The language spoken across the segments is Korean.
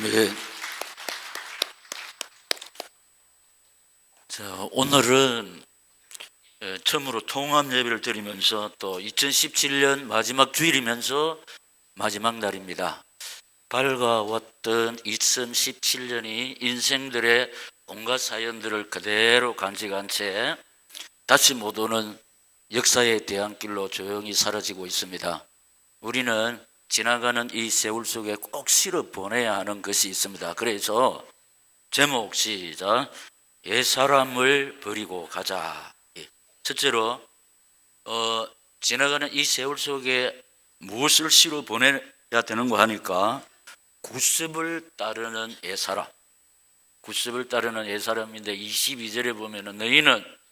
네. 자, 오늘은 처음으로 통합 예배를 드리면서 또 2017년 마지막 주일이면서 마지막 날입니다. 밝아왔던 2017년이 인생들의 온갖 사연들을 그대로 간직한 채 다시 못 오는 역사의 대안길로 조용히 사라지고 있습니다. 우리는 지나가는 이 세월 속에 꼭 실어 보내야 하는 것이 있습니다. 그래서 제목 시작. 옛사람을 버리고 가자. 첫째로 지나가는 이 세월 속에 무엇을 실어 보내야 되는가 하니까 구습을 따르는 옛사람. 구습을 따르는 옛사람인데 22절에 보면은 너희는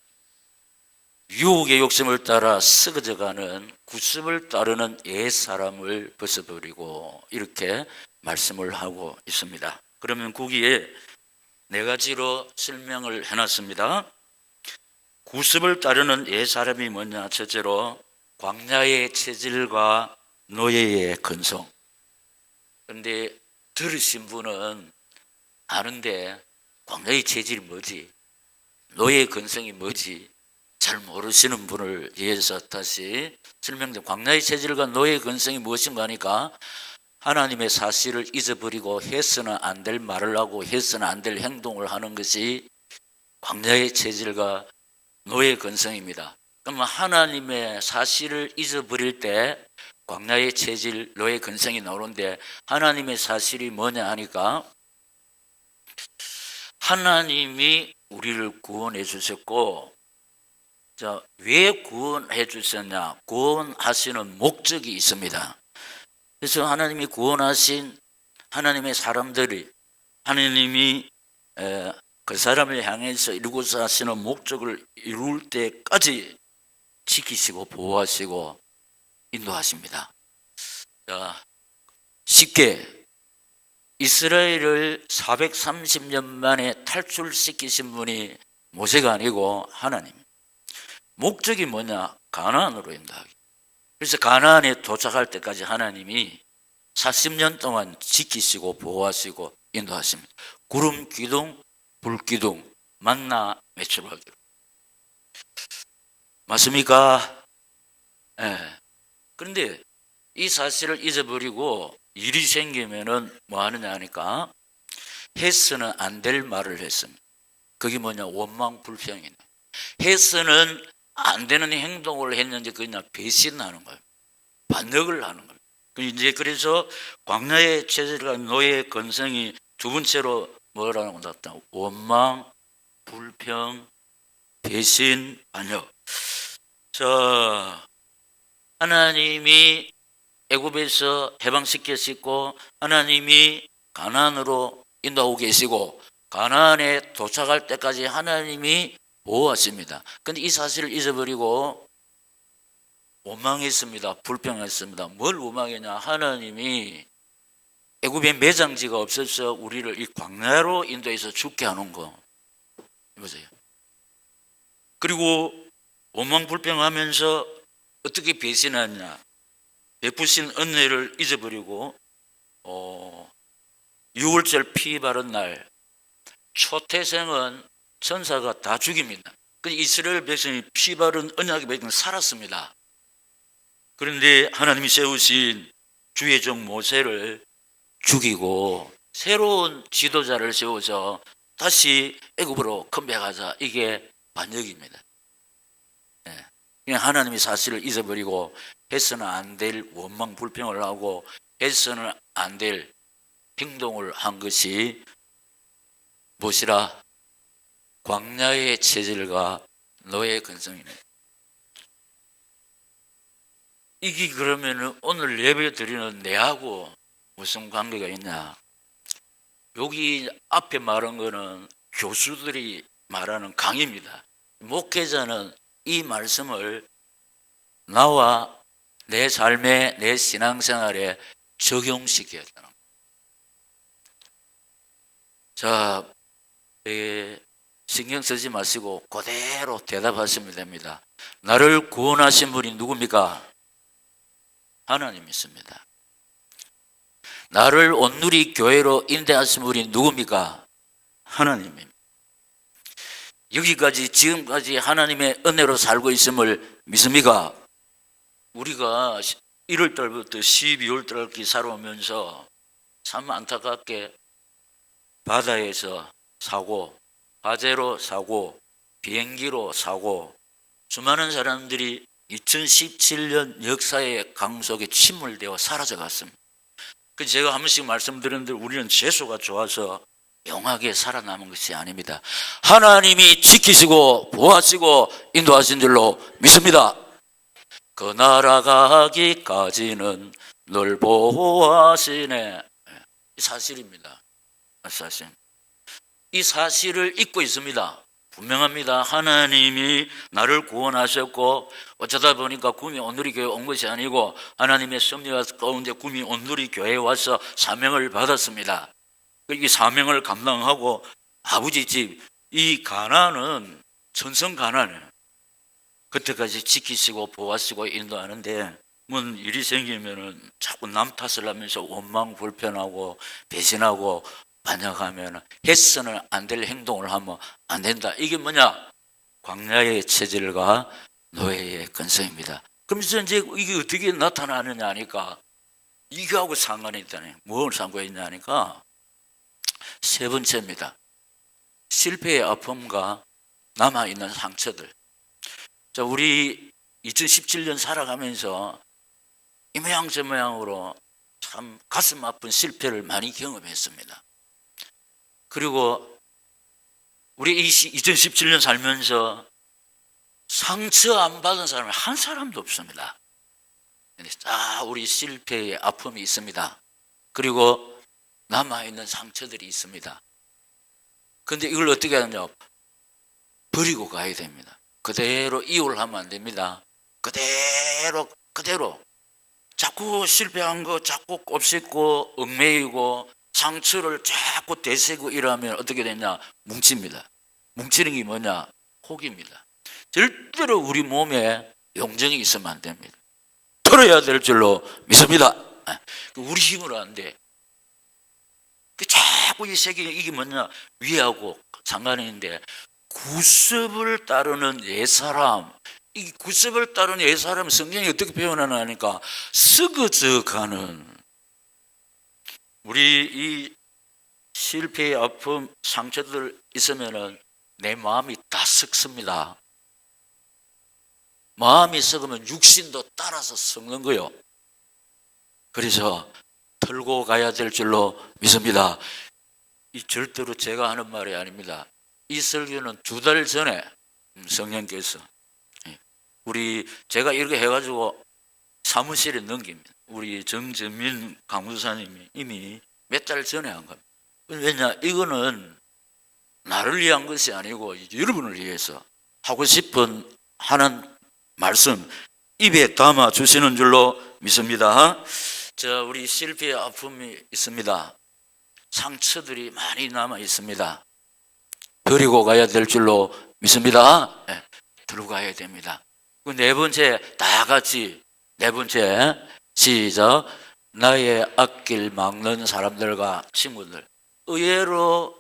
유혹의 욕심을 따라 썩어져가는 구습을 따르는 옛사람을 벗어버리고 이렇게 말씀을 하고 있습니다. 그러면 거기에 네 가지로 설명을 해놨습니다. 구습을 따르는 옛사람이 뭐냐? 첫째로 광야의 체질과 노예의 근성. 그런데 들으신 분은 아는데 광야의 체질이 뭐지? 노예의 근성이 뭐지? 잘 모르시는 분을 위해서 다시 설명드립니다. 광야의 체질과 노예의 근성이 무엇인가 하니까 하나님의 사실을 잊어버리고 해서는 안 될 말을 하고 해서는 안 될 행동을 하는 것이 광야의 체질과 노예의 근성입니다. 그러면 하나님의 사실을 잊어버릴 때 광야의 체질, 노예의 근성이 나오는데 하나님의 사실이 뭐냐 하니까 하나님이 우리를 구원해 주셨고, 자, 왜 구원해 주셨냐? 구원하시는 목적이 있습니다. 그래서 하나님이 구원하신 하나님의 사람들이 하나님이 그 사람을 향해서 이루고자 하시는 목적을 이룰 때까지 지키시고 보호하시고 인도하십니다. 자, 쉽게 이스라엘을 430년 만에 탈출시키신 분이 모세가 아니고 하나님. 목적이 뭐냐? 가나안으로 인도하기. 그래서 가나안에 도착할 때까지 하나님이 40년 동안 지키시고 보호하시고 인도하십니다. 구름 기둥, 불 기둥, 만나 매출하기로. 맞습니까? 그런데 이 사실을 잊어버리고 일이 생기면은 뭐 하느냐 하니까 해서는 안 될 말을 했습니다. 그게 뭐냐? 원망 불평이네. 해서는 안 되는 행동을 했는지 그냥 배신하는 거예요. 반역을 하는 거예요. 이제 그래서 광야의 체질과 노예의 근성이 두 번째로 뭐라고 나왔다? 원망, 불평, 배신, 반역. 자, 하나님이 애굽에서 해방시키시고 하나님이 가나안으로 인도하고 계시고 가나안에 도착할 때까지 하나님이 보호하십니다. 그런데 이 사실을 잊어버리고 원망했습니다. 불평했습니다. 뭘 원망했냐? 하나님이 애굽에 매장지가 없어서 우리를 이 광야로 인도해서 죽게 하는 거. 보세요. 그리고 원망 불평하면서 어떻게 배신하냐? 베푸신 은혜를 잊어버리고 6월절 피 바른 날 초태생은 천사가 다 죽입니다. 이스라엘 백성이 피 바른 언약의 백성은 살았습니다. 그런데 하나님이 세우신 주의 종 모세를 죽이고 새로운 지도자를 세워서 다시 애굽으로 컴백하자. 이게 반역입니다. 그냥 하나님이 사실을 잊어버리고 해서는 안 될 원망 불평을 하고 해서는 안 될 행동을 한 것이 무엇이라? 광야의 체질과 노예의 근성이네. 이게 그러면 오늘 예배 드리는 내하고 무슨 관계가 있냐? 여기 앞에 말한 거는 교수들이 말하는 강의입니다. 목회자는 이 말씀을 나와 내 삶에, 내 신앙생활에 적용시켜야 되는 거예요. 자, 신경 쓰지 마시고 그대로 대답하시면 됩니다. 나를 구원하신 분이 누굽니까? 하나님이십니다. 나를 온누리 교회로 인도하신 분이 누굽니까? 하나님입니다. 여기까지 지금까지 하나님의 은혜로 살고 있음을 믿습니까? 우리가 1월 달부터 12월 달까지 살아오면서 참 안타깝게 바다에서 사고, 화재로 사고, 비행기로 사고, 수많은 사람들이 2017년 역사의 강 속에 침몰되어 사라져갔습니다. 그래서 제가 한 번씩 말씀드렸는데 우리는 재수가 좋아서 영하게 살아남은 것이 아닙니다. 하나님이 지키시고 보호하시고 인도하신 줄로 믿습니다. 그 나라 가기까지는 널 보호하시네. 이 사실입니다. 사실. 이 사실을 잊고 있습니다. 분명합니다. 하나님이 나를 구원하셨고 어쩌다 보니까 구미 온누리 교회에 온 것이 아니고 하나님의 섭리와 가운데 구미 온누리 교회에 와서 사명을 받았습니다. 이 사명을 감당하고 아버지 집 이 가나안은 천성 가나안이에요. 그때까지 지키시고 보호하시고 인도하는데 뭔 일이 생기면은 자꾸 남 탓을 하면서 원망 불편하고 배신하고 반역하면 해서는 안 될 행동을 하면 안 된다. 이게 뭐냐? 광야의 체질과 노예의 근성입니다. 그러면서 이제 이게 어떻게 나타나느냐 하니까 이거하고 상관이 있다네. 뭘 상관이 있냐 하니까 세 번째입니다. 실패의 아픔과 남아있는 상처들. 자, 우리 2017년 살아가면서 이 모양 저 모양으로 참 가슴 아픈 실패를 많이 경험했습니다. 그리고 우리 2017년 살면서 상처 안 받은 사람은 한 사람도 없습니다. 우리 실패의 아픔이 있습니다. 그리고 남아있는 상처들이 있습니다. 근데 이걸 어떻게 하냐? 버리고 가야 됩니다. 그대로 이혼하면 안 됩니다. 그대로 자꾸 실패한 거 자꾸 곱씹고 얽매이고 상처를 자꾸 되새고 이러면 어떻게 되냐? 뭉칩니다. 뭉치는 게 뭐냐? 혹입니다. 절대로 우리 몸에 용정이 있으면 안 됩니다. 털어야 될 줄로 믿습니다. 우리 힘으로 안 돼. 자꾸 이 세계 이게 뭐냐? 위하고 상관이 있는데 구습을 따르는 옛사람, 이 구습을 따르는 옛사람 성경이 어떻게 표현하냐니까 썩어져 가는 우리 이 실패의 아픔 상처들 있으면은 내 마음이 다 썩습니다. 마음이 썩으면 육신도 따라서 썩는 거요. 그래서 털고 가야 될 줄로 믿습니다. 이 절대로 제가 하는 말이 아닙니다. 이 설교는 2달 전에 성령께서 제가 이렇게 해가지고 사무실에 넘깁니다. 우리 정재민 강무사님이 이미 몇 달 전에 한 겁니다. 왜냐? 이거는 나를 위한 것이 아니고 여러분을 위해서 하고 싶은 하는 말씀 입에 담아 주시는 줄로 믿습니다. 자, 우리 실패의 아픔이 있습니다. 상처들이 많이 남아 있습니다. 버리고 가야 될 줄로 믿습니다. 네, 들고 가야 됩니다. 그 네 번째, 다 같이 네 번째 시작. 나의 앞길 막는 사람들과 친구들. 의외로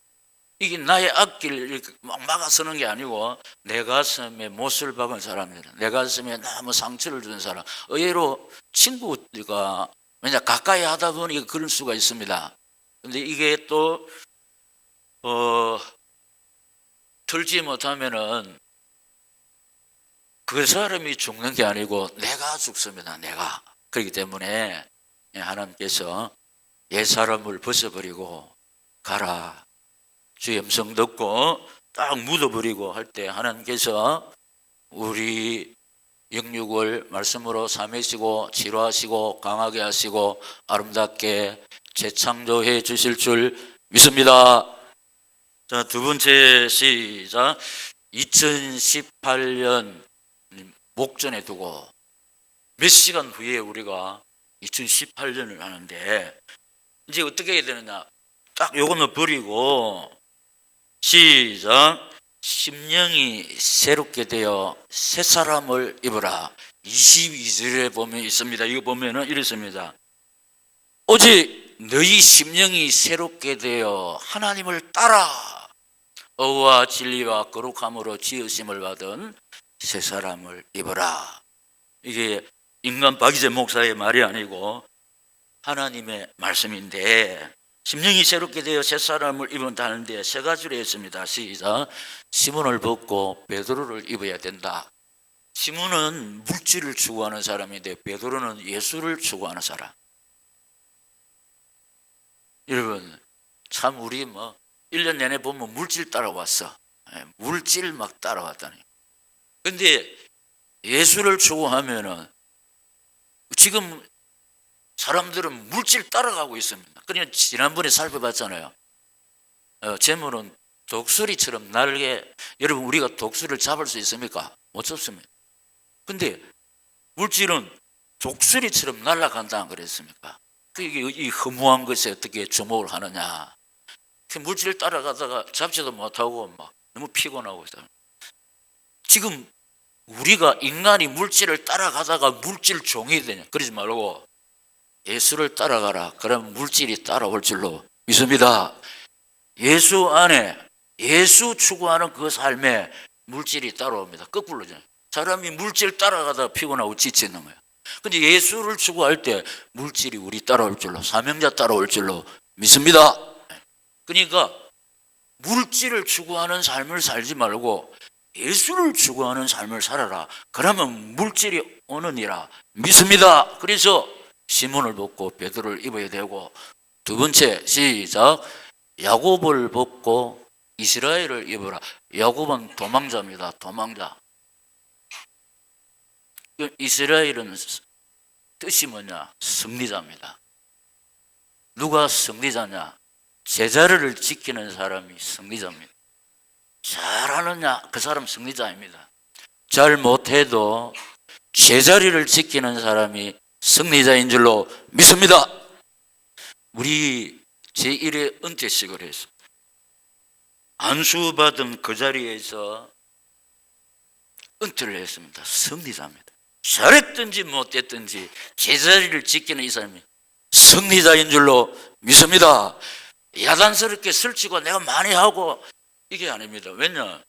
이게 나의 앞길 막 막아서는 게 아니고 내 가슴에 못을 박은 사람들, 내 가슴에 너무 상처를 준 사람. 의외로 친구가 왜냐 가까이 하다 보니 그럴 수가 있습니다. 근데 이게 또 들지 못하면은 그 사람이 죽는 게 아니고 내가 죽습니다. 내가. 그렇기 때문에 하나님께서 옛사람을 벗어버리고 가라. 주의 음성 듣고 딱 묻어버리고 할 때 하나님께서 우리 영육을 말씀으로 삼으시고 치료하시고 강하게 하시고 아름답게 재창조해 주실 줄 믿습니다. 자, 두 번째 시작. 2018년 목전에 두고 몇 시간 후에 우리가 2018년을 하는데 이제 어떻게 해야 되느냐? 딱 요거는 버리고 시작. 심령이 새롭게 되어 새 사람을 입으라. 22절에 보면 있습니다. 이거 보면은 이렇습니다. 오직 너희 심령이 새롭게 되어 하나님을 따라 의와 진리와 거룩함으로 지으심을 받은 새 사람을 입어라. 이게 인간 박이재 목사의 말이 아니고 하나님의 말씀인데, 심령이 새롭게 되어 새 사람을 입은다는데 세 가지로 했습니다. 시작. 시몬을 벗고 베드로를 입어야 된다. 시몬은 물질을 추구하는 사람인데 베드로는 예수를 추구하는 사람. 여러분, 참 우리 1년 내내 보면 물질 따라왔어. 물질 막 따라왔다니. 근데 예수를 추구하면은 지금 사람들은 물질 따라가고 있습니다. 그러니까 지난번에 살펴봤잖아요. 재물은 독수리처럼 날개. 여러분, 우리가 독수리를 잡을 수 있습니까? 못 잡습니다. 근데 물질은 독수리처럼 날아간다 안 그랬습니까? 이게 이 허무한 것에 어떻게 주목을 하느냐. 물질을 따라가다가 잡지도 못하고 막 너무 피곤하고 있다. 지금 우리가 인간이 물질을 따라가다가 물질 종이 되냐. 그러지 말고 예수를 따라가라. 그러면 물질이 따라올 줄로 믿습니다. 예수 안에, 예수 추구하는 그 삶에 물질이 따라옵니다. 거꾸로죠. 사람이 물질 따라가다가 피곤하고 지치는 거예요. 근데 예수를 추구할 때 물질이 우리 따라올 줄로, 사명자 따라올 줄로 믿습니다. 그러니까 물질을 추구하는 삶을 살지 말고 예수를 추구하는 삶을 살아라. 그러면 물질이 오느니라 믿습니다. 그래서 시몬을 벗고 베드로를 입어야 되고, 두 번째, 시작. 야곱을 벗고 이스라엘을 입어라. 야곱은 도망자입니다. 도망자. 이스라엘은 뜻이 뭐냐? 승리자입니다. 누가 승리자냐? 제자리를 지키는 사람이 승리자입니다. 잘하느냐? 그 사람 승리자입니다. 잘 못해도 제자리를 지키는 사람이 승리자인 줄로 믿습니다. 우리 제1회 은퇴식을 했어. 안수받은 그 자리에서 은퇴를 했습니다. 승리자입니다. 잘했든지 못했든지 제자리를 지키는 이 사람이 승리자인 줄로 믿습니다. 야단스럽게 설치고 내가 많이 하고 이게 아닙니다. 왜냐?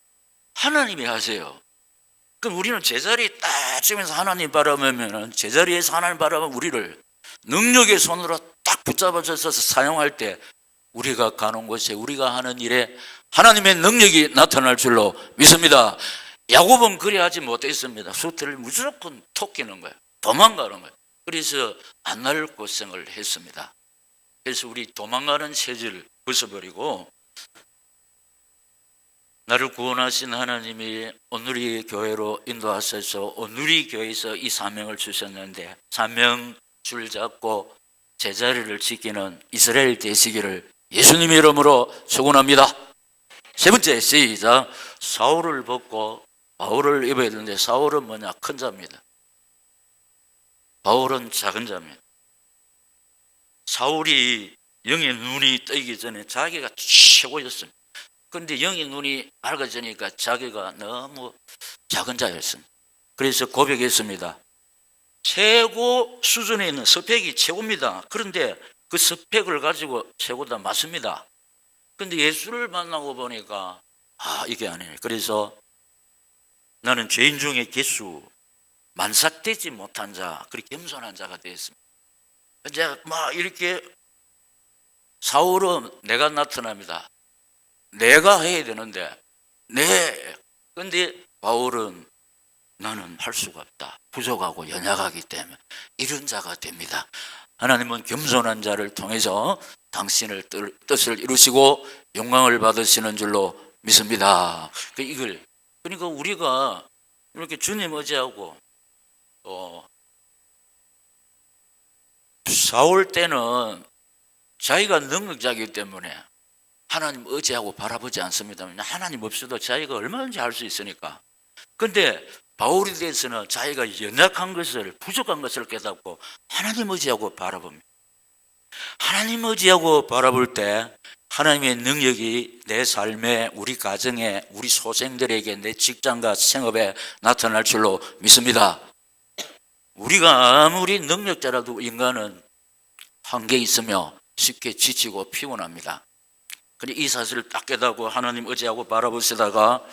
하나님이 하세요. 그럼 우리는 제자리 딱 찍으면서 하나님 바라보면, 제자리에서 하나님 바라보면 우리를 능력의 손으로 딱 붙잡아줘서 사용할 때 우리가 가는 곳에, 우리가 하는 일에 하나님의 능력이 나타날 줄로 믿습니다. 야곱은 그리 하지 못했습니다. 수태를 무조건 토끼는 거예요. 도망가는 거예요. 그래서 안 날 고생을 했습니다. 그래서 우리 도망가는 체질을 벗어버리고, 나를 구원하신 하나님이 온누리 교회로 인도하셔서 온누리 교회에서 이 사명을 주셨는데, 사명 줄 잡고 제자리를 지키는 이스라엘 되시기를 예수님의 이름으로 축원합니다. 세 번째, 시작. 사울을 벗고 바울을 입어야 되는데, 사울은 뭐냐? 큰 자입니다. 바울은 작은 자입니다. 사울이 영의 눈이 뜨기 전에 자기가 최고였습니다. 그런데 영의 눈이 밝아지니까 자기가 너무 작은 자였습니다. 그래서 고백했습니다. 최고 수준에 있는 스펙이 최고입니다. 그런데 그 스펙을 가지고 최고다 맞습니다. 그런데 예수를 만나고 보니까 이게 아니에요. 그래서 나는 죄인 중에 개수 만삭되지 못한 자, 그렇게 겸손한 자가 되었습니다. 이제 막 이렇게 사울은 내가 나타납니다. 내가 해야 되는데, 근데 바울은 나는 할 수가 없다. 부족하고 연약하기 때문에 이런 자가 됩니다. 하나님은 겸손한 자를 통해서 당신을 뜻을 이루시고 영광을 받으시는 줄로 믿습니다. 그러니까 우리가 이렇게 주님 의지하고, 사울 때는 자기가 능력자이기 때문에 하나님 의지하고 바라보지 않습니다. 하나님 없어도 자기가 얼마든지 할 수 있으니까. 그런데 바울에 대해서는 자기가 연약한 것을, 부족한 것을 깨닫고 하나님 의지하고 바라봅니다. 하나님 의지하고 바라볼 때 하나님의 능력이 내 삶에, 우리 가정에, 우리 소생들에게, 내 직장과 생업에 나타날 줄로 믿습니다. 우리가 아무리 능력자라도 인간은 한계 있으며 쉽게 지치고 피곤합니다. 그런데 이 사실을 딱 깨닫고 하나님 의지하고 바라보시다가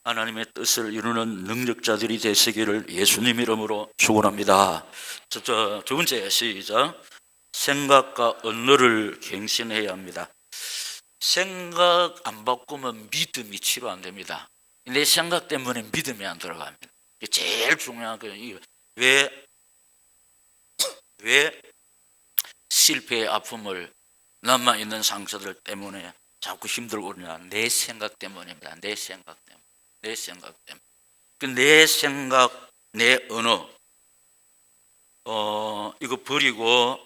하나님의 뜻을 이루는 능력자들이 되시기를 예수님 이름으로 축원합니다. 두 번째 시작. 생각과 언어를 갱신해야 합니다. 생각 안 바꾸면 믿음이 치료 안 됩니다. 내 생각 때문에 믿음이 안 들어갑니다. 제일 중요한 게 왜 실패의 아픔을 남아있는 상처들 때문에 자꾸 힘들고 그러냐. 내 생각 때문입니다. 내 생각 때문에. 내 생각, 내 언어 이거 버리고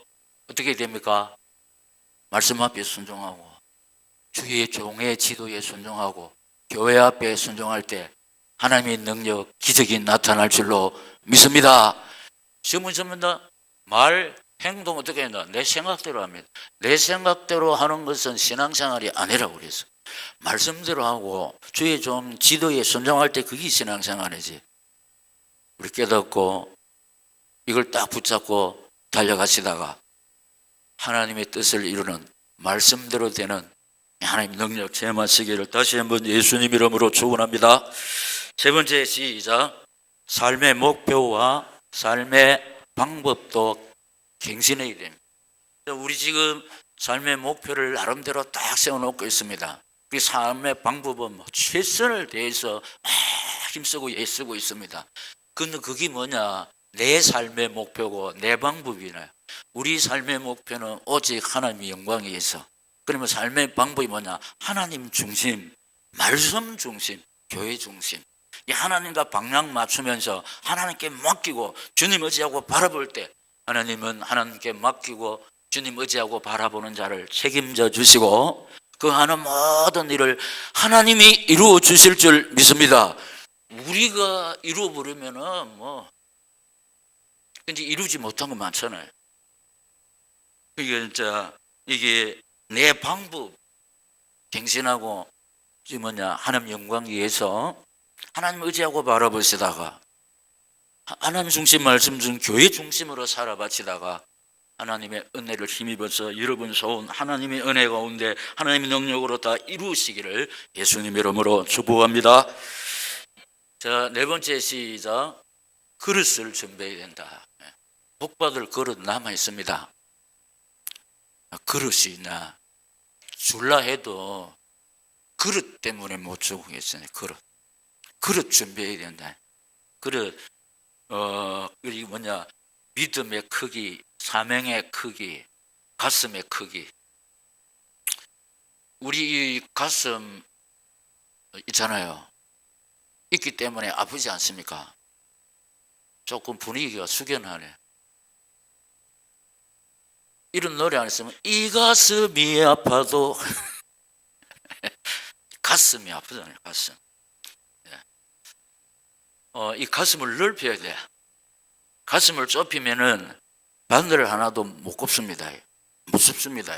어떻게 됩니까? 말씀 앞에 순종하고 주의 종의 지도에 순종하고 교회 앞에 순종할 때 하나님의 능력, 기적이 나타날 줄로 믿습니다. 지금은 전부 다 말, 행동 어떻게 했나? 내 생각대로 합니다. 내 생각대로 하는 것은 신앙생활이 아니라고 그랬어. 말씀대로 하고 주의 종 지도에 순종할 때 그게 신앙생활이지. 우리 깨닫고 이걸 딱 붙잡고 달려가시다가 하나님의 뜻을 이루는 말씀대로 되는 하나님의 능력 체험하시기를 다시 한번 예수님 이름으로 축원합니다. 세 번째 시작. 삶의 목표와 삶의 방법도 갱신해야 됩니다. 우리 지금 삶의 목표를 나름대로 딱 세워놓고 있습니다. 그 삶의 방법은 최선을 다해서 힘쓰고 애쓰고 있습니다. 근데 그게 뭐냐? 내 삶의 목표고 내 방법이네. 우리 삶의 목표는 오직 하나님의 영광에 의해서. 그러면 삶의 방법이 뭐냐? 하나님 중심, 말씀 중심, 교회 중심. 이 하나님과 방향 맞추면서 하나님께 맡기고 주님 의지하고 바라볼 때 하나님은 하나님께 맡기고 주님 의지하고 바라보는 자를 책임져 주시고 그 하는 모든 일을 하나님이 이루어 주실 줄 믿습니다. 우리가 이루어 버리면은 이제 이루지 못한 거 많잖아요. 이게 내 방법 갱신하고 하나님 영광 위해서 하나님 의지하고 바라보시다가 하나님 중심 말씀 중 교회 중심으로 살아바치다가 하나님의 은혜를 힘입어서 여러분 소원 하나님의 은혜 가운데 하나님의 능력으로 다 이루시기를 예수님 이름으로 축복합니다. 자, 네 번째 시작. 그릇을 준비해야 된다. 복받을 그릇 남아 있습니다. 그릇이 있나? 줄라 해도 그릇 때문에 못 주고 계시네. 그릇 준비해야 된다. 그릇 그게 믿음의 크기, 사명의 크기, 가슴의 크기. 우리 가슴 있잖아요. 있기 때문에 아프지 않습니까? 조금 분위기가 숙연하네. 이런 노래 안 했으면 이 가슴이 아파도 가슴이 아프잖아요. 가슴. 이 가슴을 넓혀야 돼. 가슴을 좁히면은 바늘 하나도 못 꼽습니다. 무섭습니다.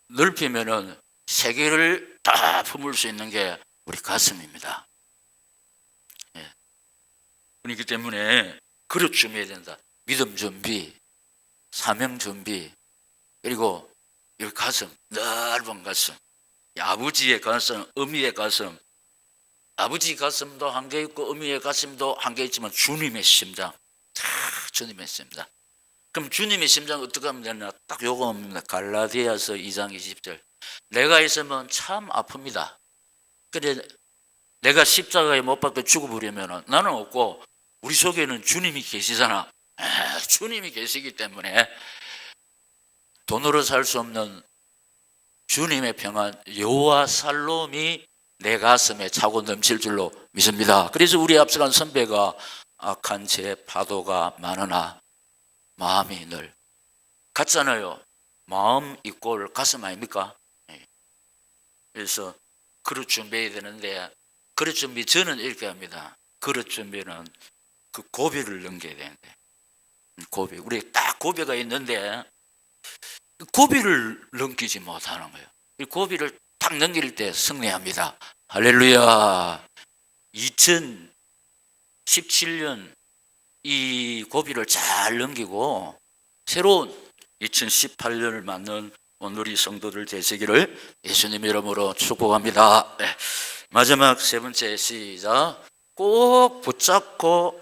넓히면은 세계를 다 품을 수 있는 게 우리 가슴입니다. 그렇기 때문에 그릇 준비해야 된다. 믿음 준비, 사명 준비, 그리고 이 가슴, 넓은 가슴, 아버지의 가슴, 어미의 가슴. 아버지 가슴도 한개 있고 어미의 가슴도 한개 있지만 주님의 심장, 주님의 심장. 그럼 주님의 심장 어떻게 하면 되냐? 딱 요겁니다. 갈라디아서 2장 20절. 내가 있으면 참 아픕니다. 그래 내가 십자가에 못 박혀 죽어버리면 나는 없고 우리 속에는 주님이 계시잖아. 주님이 계시기 때문에 돈으로 살 수 없는 주님의 평안, 여호와 살롬이 내 가슴에 차고 넘칠 줄로 믿습니다. 그래서 우리 앞서간 선배가 악한 제 파도가 많으나 마음이 늘 같잖아요. 마음 이꼴 가슴 아닙니까? 그래서 그릇 준비해야 되는데 그릇 준비 저는 이렇게 합니다. 그릇 준비는 그 고비를 넘겨야 되는데 고비 우리 딱 고비가 있는데 고비를 넘기지 못하는 거예요. 이 고비를 딱 넘길 때 승리합니다. 할렐루야. 2017년 이 고비를 잘 넘기고 새로운 2018년을 맞는 오늘이 성도들 되시기를 예수님 이름으로 축복합니다. 네. 마지막 세 번째 시작. 꼭 붙잡고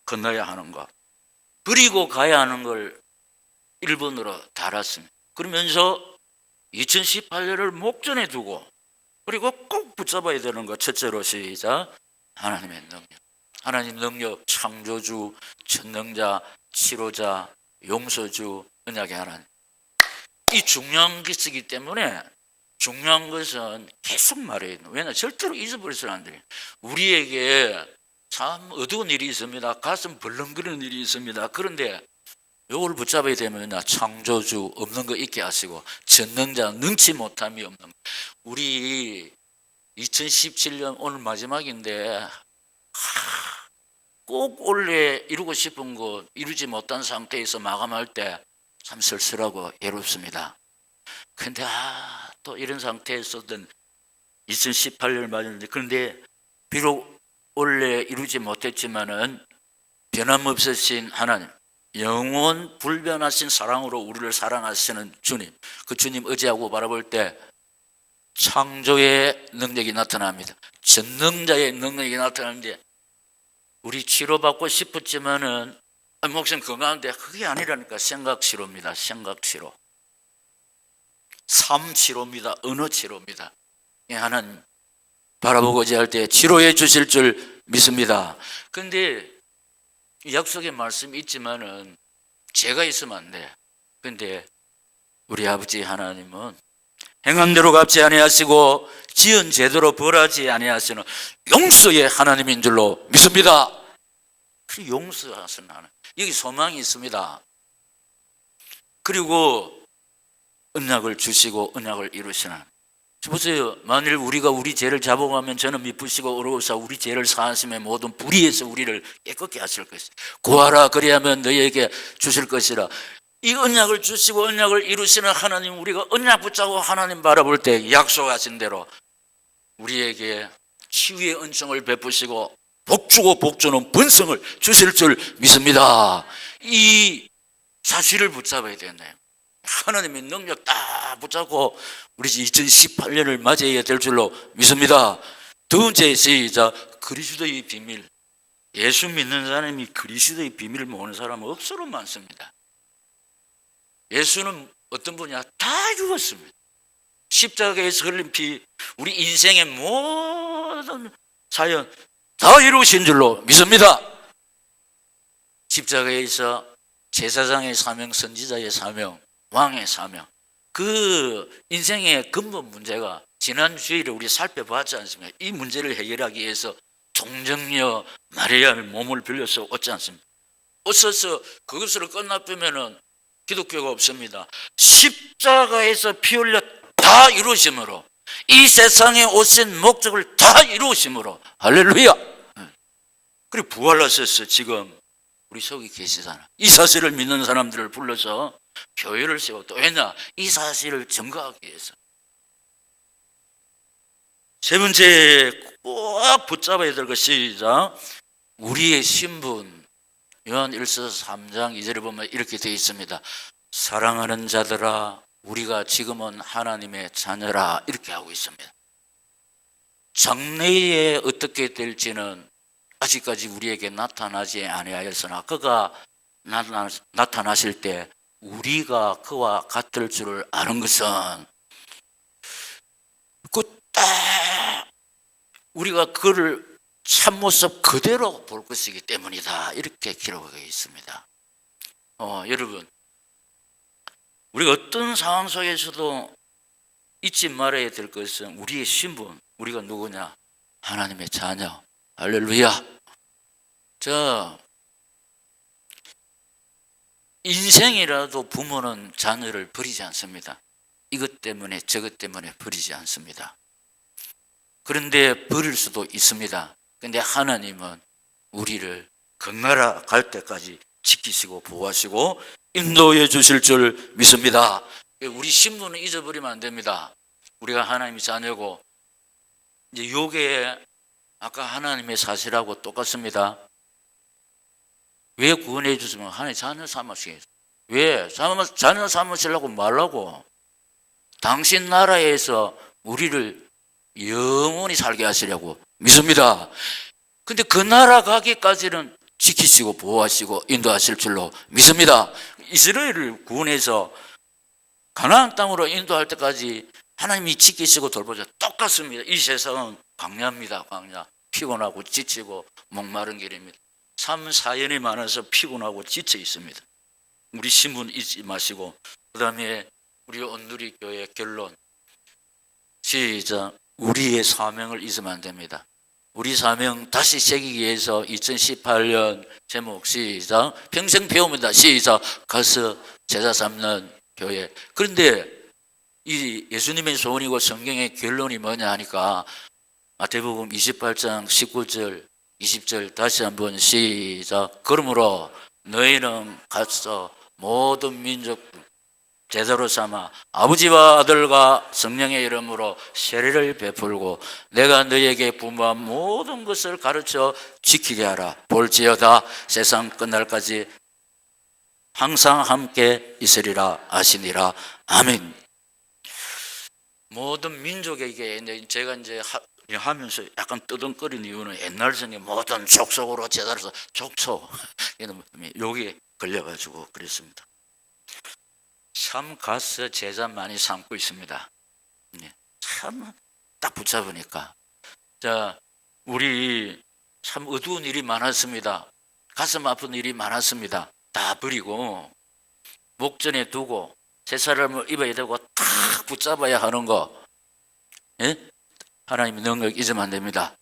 건너야 하는 것, 버리고 가야 하는 걸 1번으로 달았습니다. 그러면서 2018년을 목전에 두고 그리고 꼭 붙잡아야 되는 것, 첫째로 시작. 하나님의 능력. 하나님 능력, 창조주, 전능자, 치료자, 용서주, 언약의 하나님. 이 중요한 것이기 때문에 중요한 것은 계속 말해야 돼요. 왜냐, 절대로 잊어버려서는 안 돼요. 우리에게 참 어두운 일이 있습니다. 가슴 벌렁거리는 일이 있습니다. 그런데 이걸 붙잡아야 되면 창조주 없는 거 있게 하시고, 전능자 능치 못함이 없는 거. 우리 2017년 오늘 마지막인데 꼭 원래 이루고 싶은 거 이루지 못한 상태에서 마감할 때 참 쓸쓸하고 외롭습니다. 근데 또 이런 상태에서든 2018년을 맞았는데, 그런데 비록 원래 이루지 못했지만은 변함없으신 하나님, 영원 불변하신 사랑으로 우리를 사랑하시는 주님, 그 주님 의지하고 바라볼 때 창조의 능력이 나타납니다. 전능자의 능력이 나타나는데, 우리 치료받고 싶었지만은 목숨 건강한데 그게 아니라니까. 생각 치료입니다. 생각 치료, 삶 치료입니다. 언어 치료입니다. 하나님 바라보고자 할 때 치료해 주실 줄 믿습니다. 그런데 약속의 말씀이 있지만은 제가 있으면 안 돼. 그런데 우리 아버지 하나님은 행한 대로 갚지 아니하시고 지은 제대로 벌하지 아니하시는 용서의 하나님인 줄로 믿습니다. 그 용서하시는 하나님, 여기 소망이 있습니다. 그리고 언약을 주시고 언약을 이루시는 하나님. 보세요. 만일 우리가 우리 죄를 잡아가면 저는 미쁘시고 어려우사 우리 죄를 사하심에 모든 불의에서 우리를 깨끗게 하실 것이다. 구하라 그리하면 너희에게 주실 것이라. 이 언약을 주시고 언약을 이루시는 하나님, 우리가 언약 붙잡고 하나님 바라볼 때 약속하신 대로 우리에게 치유의 은총을 베푸시고 복주고 복주는 번성을 주실 줄 믿습니다. 이 사실을 붙잡아야 되네요. 하나님의 능력 딱 붙잡고 우리 2018년을 맞이해야 될 줄로 믿습니다. 두 번째 시작. 그리스도의 비밀. 예수 믿는 사람이 그리스도의 비밀을 모르는 사람은 억수로 많습니다. 예수는 어떤 분이야? 다 죽었습니다. 십자가에서 흘린 피, 우리 인생의 모든 사연 다 이루신 줄로 믿습니다. 십자가에서 제사장의 사명, 선지자의 사명, 왕의 사명, 그 인생의 근본 문제가 지난 주일에 우리 살펴봤지 않습니까? 이 문제를 해결하기 위해서 동정녀 마리아의 몸을 빌려서 얻지 않습니까? 얻어서 그것으로 끝나면 기독교가 없습니다. 십자가에서 피 흘려 다 이루심으로, 이 세상에 오신 목적을 다 이루심으로, 할렐루야. 그리고 부활하셔서 지금 우리 속에 계시잖아. 이 사실을 믿는 사람들을 불러서 교회를 세우고, 또 왜냐? 이 사실을 증거하기 위해서. 세 번째 꼭 붙잡아야 될 것이 우리의 신분. 요한 1서 3장 2절에 보면 이렇게 되어 있습니다. 사랑하는 자들아, 우리가 지금은 하나님의 자녀라, 이렇게 하고 있습니다. 장래에 어떻게 될지는 아직까지 우리에게 나타나지 아니하였으나 그가 나타나실 때 우리가 그와 같을 줄을 아는 것은 우리가 그를 참모습 그대로 볼 것이기 때문이다, 이렇게 기록하고 있습니다. 여러분, 우리가 어떤 상황 속에서도 잊지 말아야 될 것은 우리의 신분. 우리가 누구냐? 하나님의 자녀. 할렐루야. 인생이라도 부모는 자녀를 버리지 않습니다. 이것 때문에 저것 때문에 버리지 않습니다. 그런데 버릴 수도 있습니다. 그런데 하나님은 우리를 건너라 갈 때까지 지키시고 보호하시고 인도해 주실 줄 믿습니다. 우리 신분은 잊어버리면 안 됩니다. 우리가 하나님의 자녀고, 이제 요게 아까 하나님의 사실하고 똑같습니다. 왜 구원해 주시면 하나님의 자녀 삼으시겠어요? 왜? 자녀 삼으시려고 말라고. 당신 나라에서 우리를 영원히 살게 하시려고 믿습니다. 근데 그 나라 가기까지는 지키시고 보호하시고 인도하실 줄로 믿습니다. 이스라엘을 구원해서 가나안 땅으로 인도할 때까지 하나님이 지키시고 돌보자 똑같습니다. 이 세상은 광야입니다. 광야. 피곤하고 지치고 목마른 길입니다. 삶 사연이 많아서 피곤하고 지쳐 있습니다. 우리 신분 잊지 마시고, 그 다음에 우리 온누리 교회 결론. 시작. 우리의 사명을 잊으면 안 됩니다. 우리 사명 다시 새기기 위해서 2018년 제목 시작. 평생 배웁니다. 시작. 가서 제자 삼는 교회. 그런데 이 예수님의 소원이고 성경의 결론이 뭐냐 하니까 마태복음 28장 19절 20절 다시 한번 시작. 그러므로 너희는 가서 모든 민족 제자로 삼아 아버지와 아들과 성령의 이름으로 세례를 베풀고 내가 너희에게 분부한 모든 것을 가르쳐 지키게 하라. 볼지어다 세상 끝날까지 항상 함께 있으리라 하시니라. 아멘. 모든 민족에게 제가 이제 하면서 약간 뜨듬거리는 이유는 옛날 성경 모든 족속으로 제자로서 족속 여기 걸려가지고 그랬습니다. 참 가서 제자 많이 삼고 있습니다. 참 딱 붙잡으니까. 자, 우리 참 어두운 일이 많았습니다. 가슴 아픈 일이 많았습니다. 다 버리고 목전에 두고 새 사람을 입어야 되고 딱 붙잡아야 하는 거. 예? 하나님의 능력 잊으면 안 됩니다.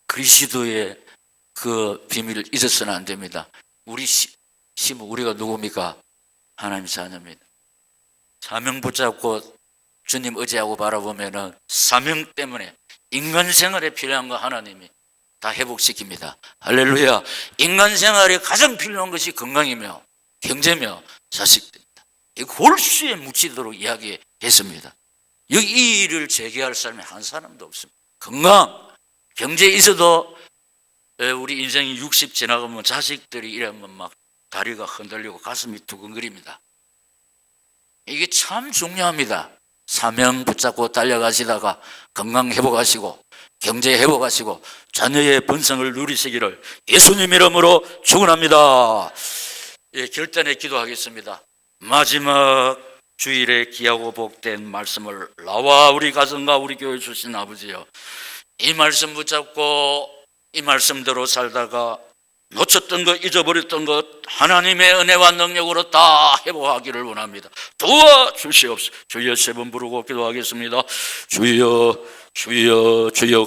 그리스도의 그 비밀을 잊어서는 안 됩니다. 우리가 누굽니까? 하나님 자녀입니다. 사명 붙잡고 주님 의지하고 바라보면은 사명 때문에 인간 생활에 필요한 거 하나님이 다 회복시킵니다. 할렐루야. 인간 생활에 가장 필요한 것이 건강이며 경제며 자식입니다. 골수에 묻히도록 이야기했습니다. 여기 이 일을 제기할 사람이 한 사람도 없습니다. 건강, 경제 있어도 우리 인생이 60 지나가면 자식들이 이러면 막 다리가 흔들리고 가슴이 두근거립니다. 이게 참 중요합니다. 사명 붙잡고 달려가시다가 건강 회복하시고 경제 회복하시고 자녀의 번성을 누리시기를 예수님 이름으로 축원합니다. 예, 결단에 기도하겠습니다. 마지막 주일에 귀하고 복된 말씀을 나와 우리 가정과 우리 교회 주신 아버지요, 이 말씀 붙잡고 이 말씀대로 살다가 놓쳤던 것, 잊어버렸던 것 하나님의 은혜와 능력으로 다 회복하기를 원합니다. 도와주시옵소서. 주여 세 번 부르고 기도하겠습니다. 주여 주여 주여.